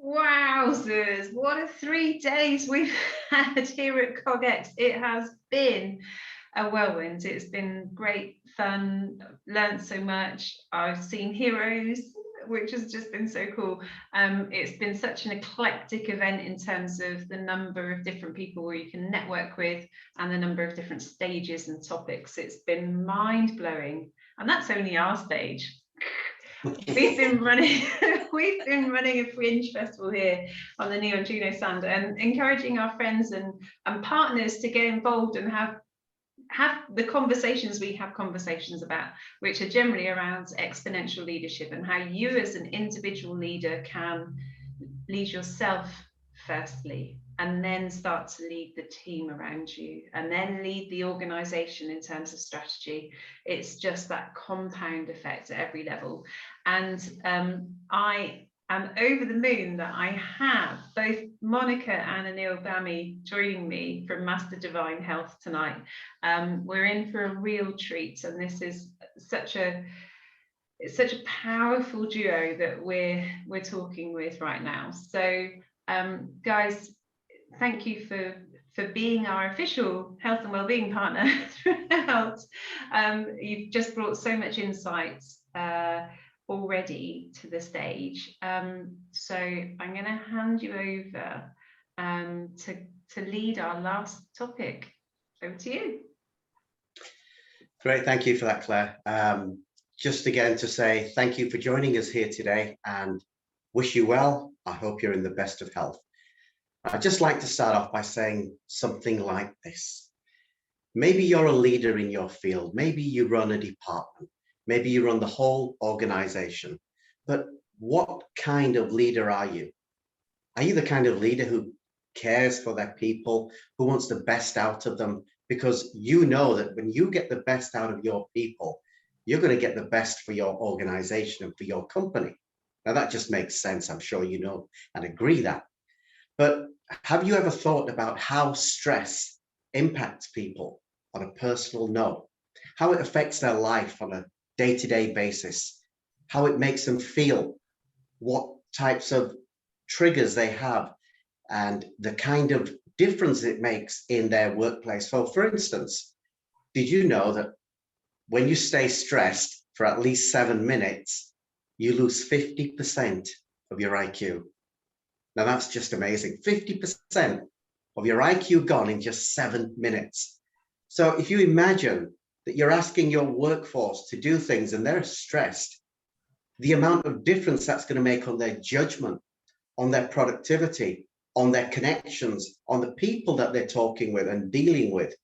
Wowzers, what a 3 days we've had here at CogX. It has been a whirlwind. It's been great fun, learned so much. I've seen heroes, which has just been so cool. It's been such an eclectic event in terms of the number of different people where you can network with and the number of different stages and topics. It's been mind-blowing, and that's only our stage. We've been running a fringe festival here on the Neon Juno Sand, and encouraging our friends and partners to get involved and have the conversations we have conversations about, which are generally around exponential leadership and how you as an individual leader can lead yourself firstly, and then start to lead the team around you, and then lead the organization in terms of strategy. It's just that compound effect at every level. And I am over the moon that I have both Monika and Anil Bammi joining me from Master Divine Health tonight. We're in for a real treat, and this is such a powerful duo that we're talking with right now. So guys, thank you for being our official health and wellbeing partner throughout. You've just brought so much insight already to the stage. So I'm going to hand you over to lead our last topic. Over to you. Great, thank you for that, Claire. Just again to say thank you for joining us here today and wish you well. I hope you're in the best of health. I'd just like to start off by saying something like this. Maybe you're a leader in your field. Maybe you run a department. Maybe you run the whole organization. But what kind of leader are you? Are you the kind of leader who cares for their people, who wants the best out of them? Because you know that when you get the best out of your people, you're going to get the best for your organization and for your company. Now that just makes sense. I'm sure you know and agree that. But have you ever thought about how stress impacts people on a personal note? How it affects their life on a day-to-day basis? How it makes them feel? What types of triggers they have? And the kind of difference it makes in their workplace. So for instance, did you know that when you stay stressed for at least 7 minutes, you lose 50% of your IQ? Now that's just amazing. 50% of your IQ gone in just 7 minutes. So if you imagine that you're asking your workforce to do things and they're stressed, the amount of difference that's going to make on their judgment, on their productivity, on their connections, on the people that they're talking with and dealing with.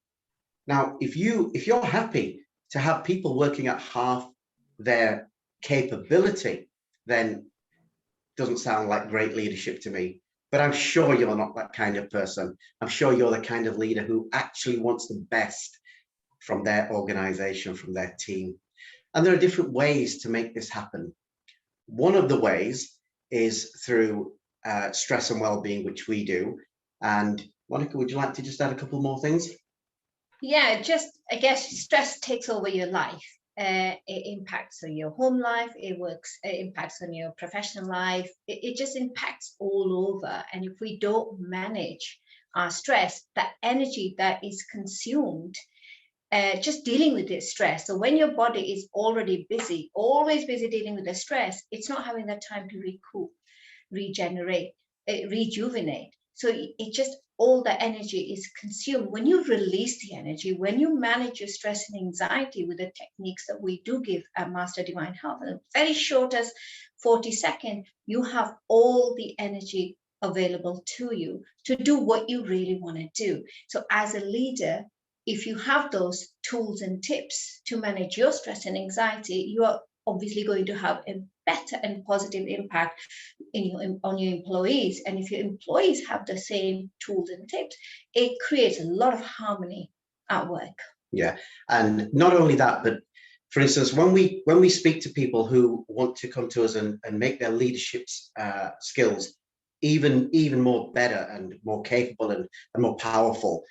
Now, if you're happy to have people working at half their capability, then doesn't sound like great leadership to me. But I'm sure you're not that kind of person. I'm sure you're the kind of leader who actually wants the best from their organization, from their team. And there are different ways to make this happen. One of the ways is through stress and well-being, which we do. And Monika, would you like to just add a couple more things? Yeah, I guess stress takes over your life. It impacts on your home life, it impacts on your professional life, it just impacts all over. And if we don't manage our stress, that energy that is consumed just dealing with this stress. So when your body is already busy, always busy dealing with the stress, it's not having the time to recoup, regenerate, rejuvenate. So it just, all the energy is consumed. When you release the energy, when you manage your stress and anxiety with the techniques that we do give at Master Divine Health, and very short as 40 seconds, you have all the energy available to you to do what you really want to do. So as a leader, if you have those tools and tips to manage your stress and anxiety, you are obviously going to have a better and positive impact on your employees. And if your employees have the same tools and tips, it creates a lot of harmony at work. Yeah, and not only that, but for instance, when we speak to people who want to come to us and make their leadership skills even more better and more capable and more powerful,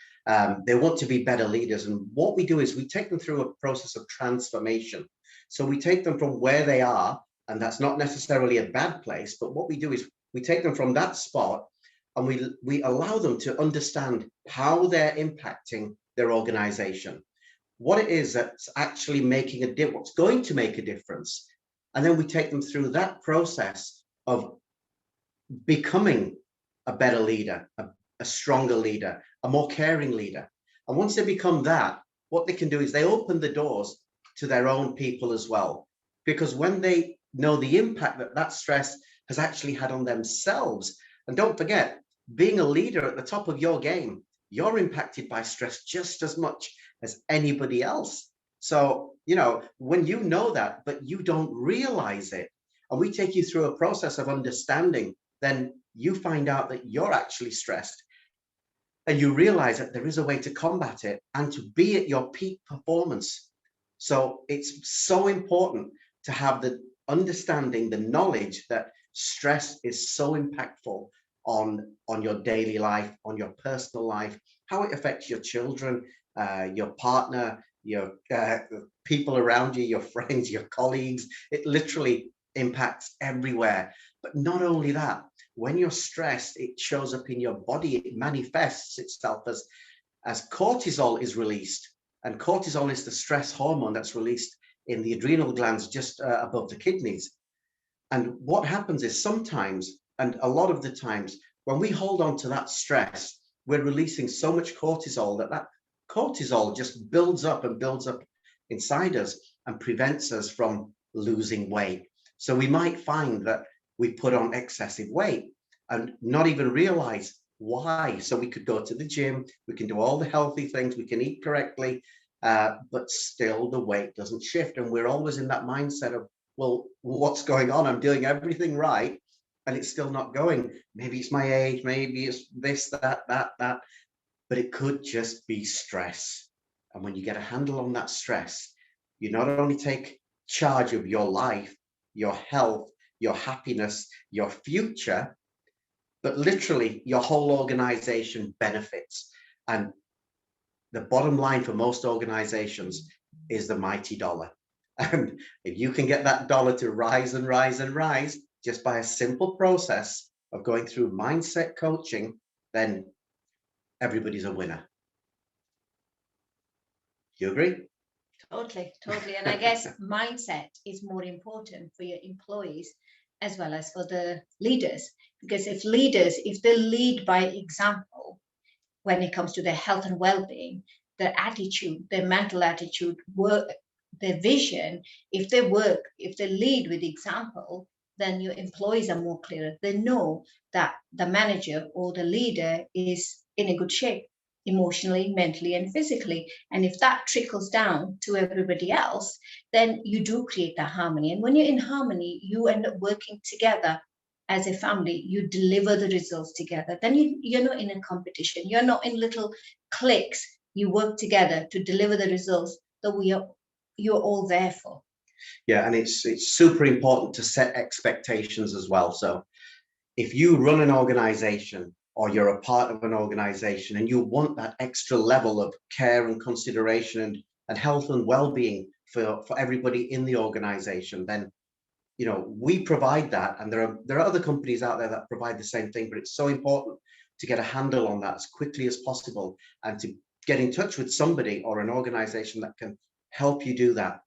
they want to be better leaders. And what we do is we take them through a process of transformation. So we take them from where they are, and that's not necessarily a bad place, but what we do is we take them from that spot and we allow them to understand how they're impacting their organization, what it is that's actually making a difference, what's going to make a difference. And then we take them through that process of becoming a better leader, a stronger leader, a more caring leader. And once they become that, what they can do is they open the doors to their own people as well. Because when they know the impact that that stress has actually had on themselves, and don't forget, being a leader at the top of your game, you're impacted by stress just as much as anybody else. So, you know, when you know that, but you don't realize it, and we take you through a process of understanding, then you find out that you're actually stressed. And you realize that there is a way to combat it and to be at your peak performance. So it's so important to have the understanding, the knowledge that stress is so impactful on your daily life, on your personal life, how it affects your children, your partner, your people around you, your friends, your colleagues. It literally impacts everywhere. But not only that, when you're stressed, it shows up in your body. It manifests itself as cortisol is released. And cortisol is the stress hormone that's released in the adrenal glands just above the kidneys. And what happens is sometimes, and a lot of the times, when we hold on to that stress, we're releasing so much cortisol that cortisol just builds up and builds up inside us and prevents us from losing weight. So we might find that we put on excessive weight and not even realize why. So we could go to the gym, we can do all the healthy things, we can eat correctly, but still the weight doesn't shift. And we're always in that mindset of, well, what's going on? I'm doing everything right, and it's still not going. Maybe it's my age, maybe it's this, that, but it could just be stress. And when you get a handle on that stress, you not only take charge of your life, your health, your happiness, your future, but literally your whole organization benefits. And the bottom line for most organizations is the mighty dollar. And if you can get that dollar to rise and rise and rise just by a simple process of going through mindset coaching, then everybody's a winner. Do you agree? Totally. And I guess mindset is more important for your employees as well as for the leaders, because if they lead by example when it comes to their health and well-being, their attitude, their mental attitude, work, their vision, if they lead with example, then your employees are more clear. They know that the manager or the leader is in a good shape, emotionally, mentally, and physically. And if that trickles down to everybody else, then you do create that harmony. And when you're in harmony, you end up working together as a family. You deliver the results together. Then you're not in a competition. You're not in little cliques. You work together to deliver the results that you're all there for. Yeah, and it's super important to set expectations as well. So if you run an organization or you're a part of an organization and you want that extra level of care and consideration and health and well-being for everybody in the organization, then, you know, we provide that. And there are other companies out there that provide the same thing, but it's so important to get a handle on that as quickly as possible and to get in touch with somebody or an organization that can help you do that.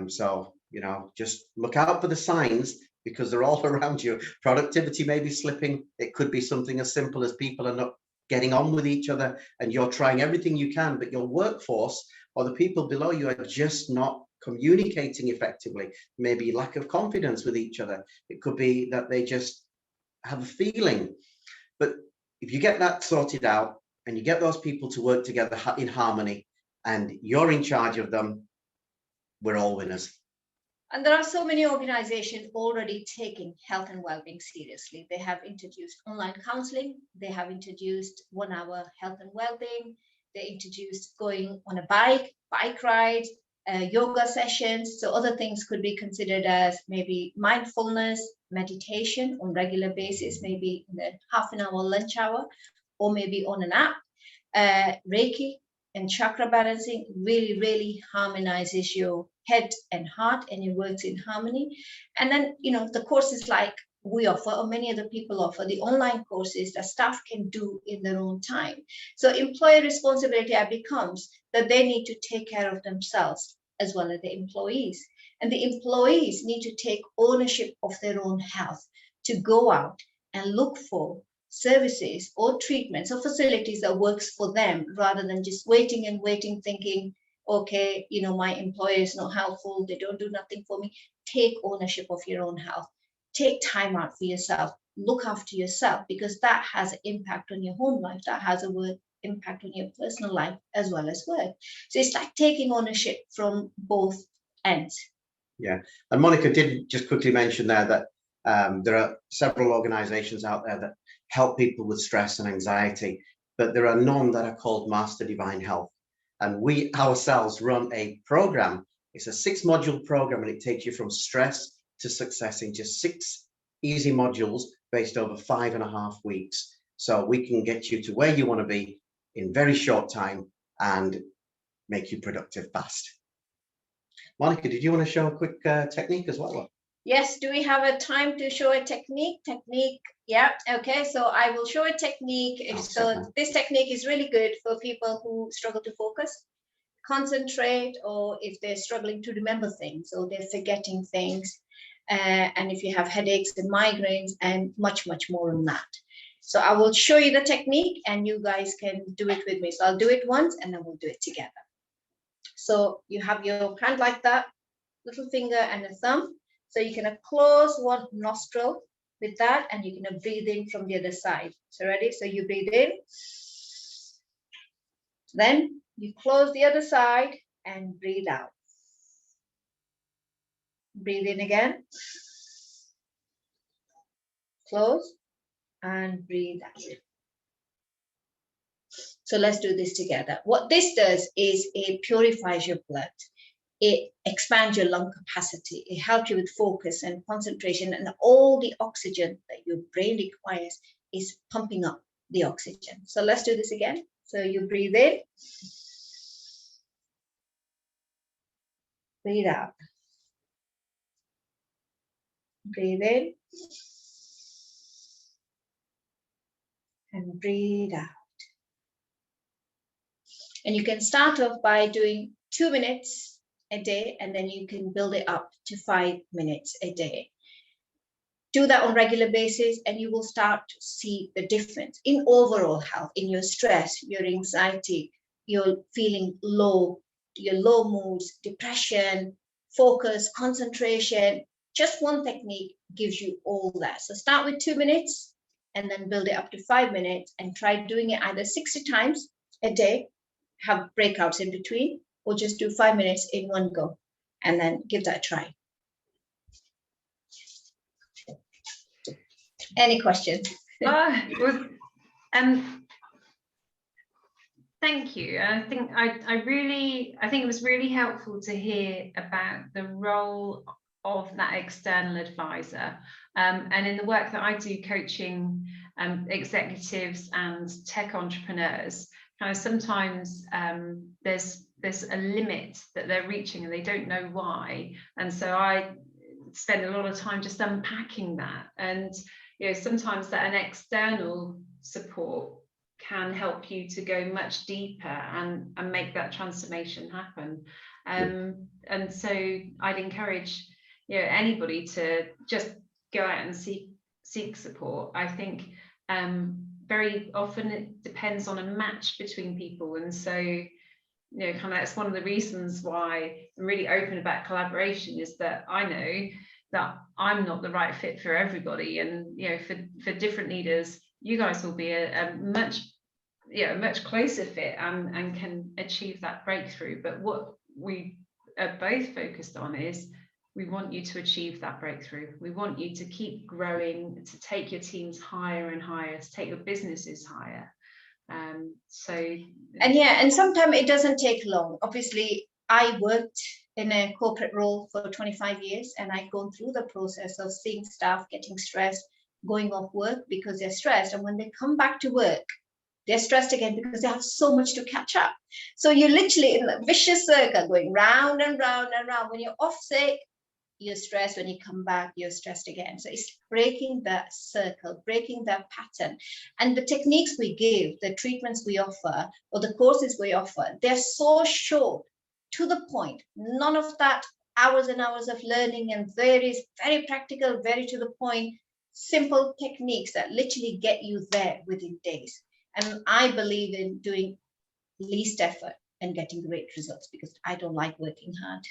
So, you know, just look out for the signs because they're all around you. Productivity may be slipping. It could be something as simple as people are not getting on with each other and you're trying everything you can, but your workforce or the people below you are just not communicating effectively. Maybe lack of confidence with each other. It could be that they just have a feeling. But if you get that sorted out and you get those people to work together in harmony and you're in charge of them, we're all winners. And there are so many organizations already taking health and well-being seriously. They have introduced online counseling. They have introduced 1 hour health and well-being. They introduced going on a bike ride, yoga sessions. So other things could be considered as maybe mindfulness, meditation on regular basis, maybe in the half an hour lunch hour, or maybe on an app. Reiki and chakra balancing really harmonizes your head and heart, and it works in harmony. And then, you know, the courses like we offer, or many other people offer, the online courses that staff can do in their own time. So employer responsibility becomes that they need to take care of themselves as well as the employees. And the employees need to take ownership of their own health, to go out and look for services or treatments or facilities that works for them, rather than just waiting and waiting, thinking, okay, you know, my employer is not helpful, they don't do nothing for me. Take ownership of your own health. Take time out for yourself. Look after yourself, because that has an impact on your home life. That has a impact on your personal life as well as work. So it's like taking ownership from both ends. Yeah, and Monica did just quickly mention there that there are several organizations out there that help people with stress and anxiety, but there are none that are called Master Divine Health. And we ourselves run a program. It's a 6-module program, and it takes you from stress to success in just 6 easy modules based over 5.5 weeks. So we can get you to where you want to be in very short time and make you productive fast. Monica, did you want to show a quick technique as well? Yes, do we have a time to show a technique? Yeah, okay, so I will show a technique. So this technique is really good for people who struggle to focus, concentrate, or if they're struggling to remember things, or they're forgetting things, and if you have headaches and migraines, and much more than that. So I will show you the technique, and you guys can do it with me. So I'll do it once, and then we'll do it together. So you have your hand like that, little finger and a thumb. So you can close one nostril with that, and you can breathe in from the other side. So ready? So you breathe in. Then you close the other side and breathe out. Breathe in again. Close and breathe out. So let's do this together. What this does is it purifies your blood. It expands your lung capacity. It helps you with focus and concentration, and all the oxygen that your brain requires is pumping up the oxygen. So let's do this again. So you breathe in, breathe out. Breathe in and breathe out. And you can start off by doing 2 minutes a day, and then you can build it up to 5 minutes a day. Do that on a regular basis, and you will start to see the difference in overall health, in your stress, your anxiety, your feeling low, your low moods, depression, focus, concentration. Just one technique gives you all that. So start with 2 minutes and then build it up to 5 minutes, and try doing it either 60 times a day, have breakouts in between, or just do 5 minutes in one go, and then give that a try. Any questions? Thank you. I think it was really helpful to hear about the role of that external advisor. And in the work that I do, coaching executives and tech entrepreneurs, kind of sometimes there's a limit that they're reaching and they don't know why. And so I spend a lot of time just unpacking that. And you know, sometimes that an external support can help you to go much deeper and make that transformation happen. And so I'd encourage, you know, anybody to just go out and seek support. I think very often it depends on a match between people, and so you know, kind of that's one of the reasons why I'm really open about collaboration, is that I know that I'm not the right fit for everybody, and you know, for different leaders, you guys will be a much closer fit and can achieve that breakthrough. But what we are both focused on is we want you to achieve that breakthrough. We want you to keep growing, to take your teams higher and higher, to take your businesses higher. And sometimes it doesn't take long. Obviously, I worked in a corporate role for 25 years, and I've gone through the process of seeing staff getting stressed, going off work because they're stressed, and when they come back to work, they're stressed again because they have so much to catch up. So you're literally in a vicious circle going round and round and round. When you're off sick, you're stressed. When you come back, you're stressed again. So it's breaking that circle, breaking that pattern. And the techniques we give, the treatments we offer, or the courses we offer, they're so short, to the point. None of that hours and hours of learning, and very practical, very to the point, simple techniques that literally get you there within days. And I believe in doing least effort and getting great results, because I don't like working hard.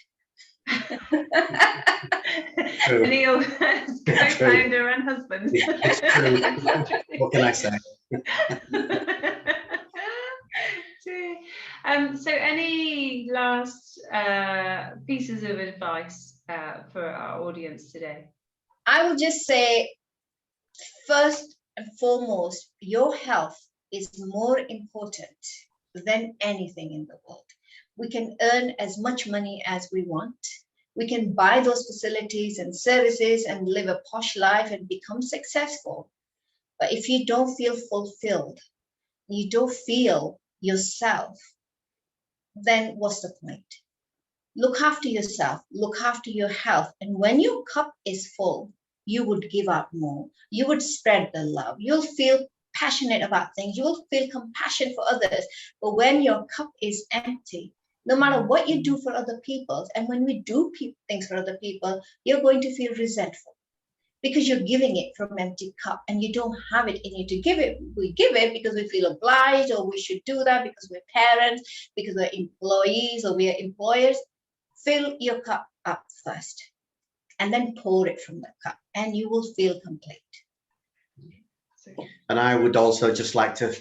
Anil, co-founder and husband. It's true. What can I say? So any last pieces of advice for our audience today? I would just say, first and foremost, your health is more important than anything in the world. We can earn as much money as we want. We can buy those facilities and services and live a posh life and become successful. But if you don't feel fulfilled, you don't feel yourself, then what's the point? Look after yourself, look after your health. And when your cup is full, you would give out more. You would spread the love. You'll feel passionate about things. You'll feel compassion for others. But when your cup is empty, no matter what you do for other people, and when we do things for other people, you're going to feel resentful, because you're giving it from an empty cup and you don't have it in you to give it. We give it because we feel obliged, or we should do that because we're parents, because we're employees, or we are employers. Fill your cup up first, and then pour it from the cup, and you will feel complete. And I would also just like to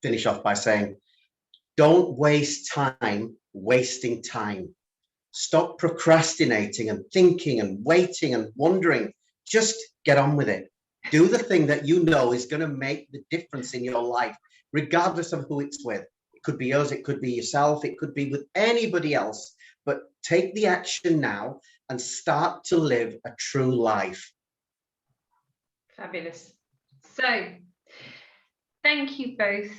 finish off by saying, don't waste time wasting time. Stop procrastinating and thinking and waiting and wondering. Just get on with it. Do the thing that you know is going to make the difference in your life, regardless of who it's with. It could be us, it could be yourself, it could be with anybody else. But take the action now and start to live a true life. Fabulous. So thank you both.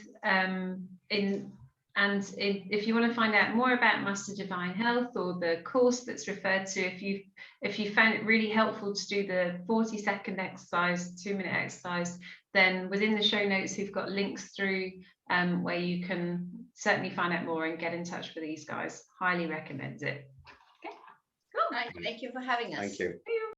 If you want to find out more about Master Divine Health, or the course that's referred to, if you found it really helpful to do the 40-second exercise, 2-minute exercise, then within the show notes we've got links through where you can certainly find out more and get in touch with these guys. Highly recommend it. Okay, cool. Right, thank you for having us. Thank you.